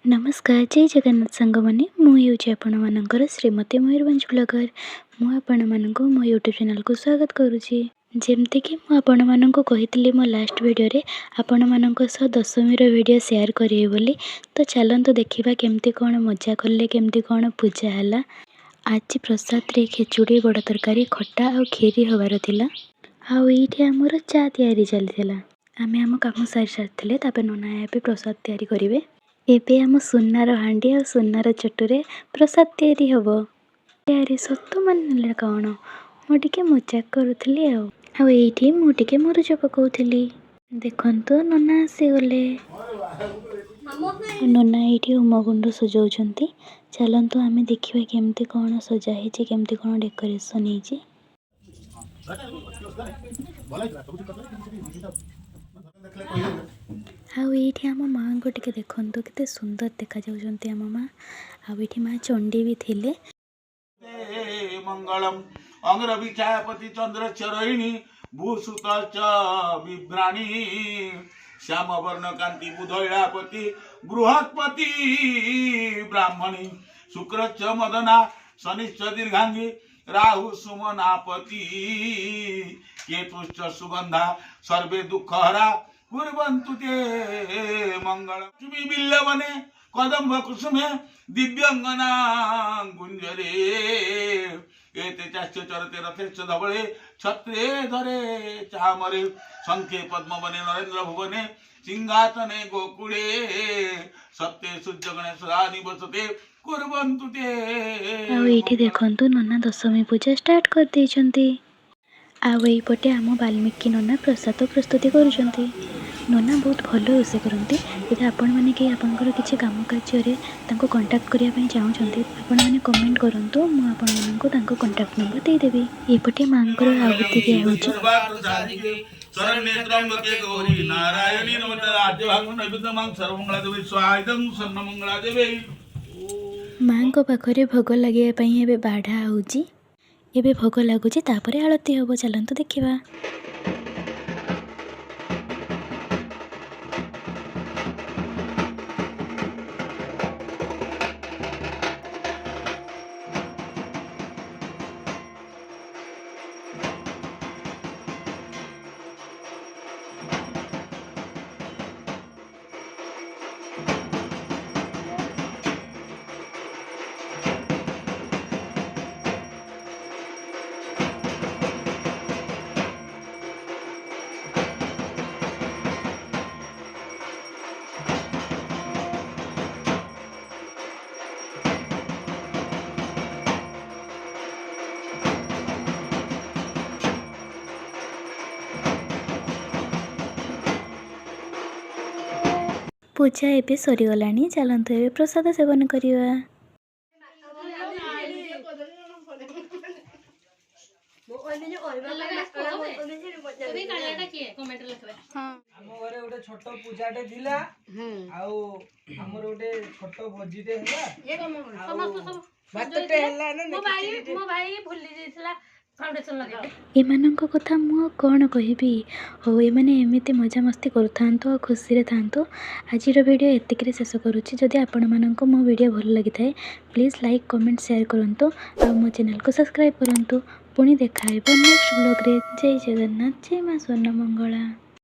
नमस्कार जय जगन्नाथ सांग मैंने मुझे आपण मानकर श्रीमती मयूरभंज ब्लॉगर मुझे मो यूट्यूब चैनल को स्वागत करुँची। जमती कि मुझे मो लास्ट वीडियो रे आपण मानक सह दशमी वीडियो शेयर करिए बोली। तो चलतु देखा केमती कौन मजा कले केमती कौन पूजा है। आज प्रसाद रे खिचुड़ी बड़ तरकारी खट्टा और खीरी हबार थिला। आईठी आमर चा तैयारी चली आम आम कम सारी सारी तापर नना ए प्रसाद तैयारी करेंगे। एबे आम सुनार हांडी और सुनार चटुरे प्रसाद तैयारी हम। यार सत मान कौन मुझे मजाक करुली आईठी मुझे मुरुज पकाउली। देखु नना आसीगले नना ये होमकुंड सजाऊँ। चलतु आम देखा केमती कौन सजाही केमती कौन डेकोरेशन होती। आईठी आम माँ को टे देखु केते सुंदर देखा जाउछंती आम माँ। आईठी माँ चंडी भी थिले। मंगलम अंग्र विचापति चंद्र चरहिणी भूसुत विभ्राणी श्याम वर्ण कांति बुधैलापति बृहस्पति ब्राह्मणी शुक्रच मदना शनिश्च दीर्घांगी राहु सुमनापति केतुश्च सुगंधा सर्वे दुःखहरा कुर्वन्तु ते मंगल। लक्ष्मी बिल्लवने कदम्ब कुसुमे दिव्यंगना गुंजरे एते चाश्च चरते रथेश्च धवले छत्रे धरे चामरे शंखे पद्मवने नरेंद्र भुवने सिंहासने गोकुले सत्ते सूर्य गणेश निवसते कुर्वन्तु ते। आईठी देखंतु नना दशमी पूजा स्टार्ट कर देइछंती। आईपटे आम वाल्मीकि नना प्रसाद प्रस्तुति करुछंती। नना बहुत भल रोषे करती। यदि आपण मैंने कि आपंकर किसी काम कार्य कांटाक्ट करने चाहते आपण मैंने कमेंट करूँ मुझे कांटाक्ट नंबर देदेवी। एपटे माँ आहुति दिया माँ पाखे भोग लगे बाढ़ा होची। एबे भोग लगुच आरती हम। चलतु देखा। पूजा एबे सरीगला। चलतु ए प्रसाद सेवन करवा। एमानंको कथा मु कौन कहबी। हो एमाने एमिति मजा मस्ती करूथांतो और खुशी थांतो। आज वीडियो एतिक शेष करुच्ची। जदि आपण मानक मो वीडियो भल लगी थाए प्लीज़ लाइक कमेंट शेयर करंतो और मो चैनल को सब्सक्राइब करंतो। पुणी देखा नेक्स्ट ब्लॉग रे। जय जगन्नाथ जय मां स्वर्णमंगला।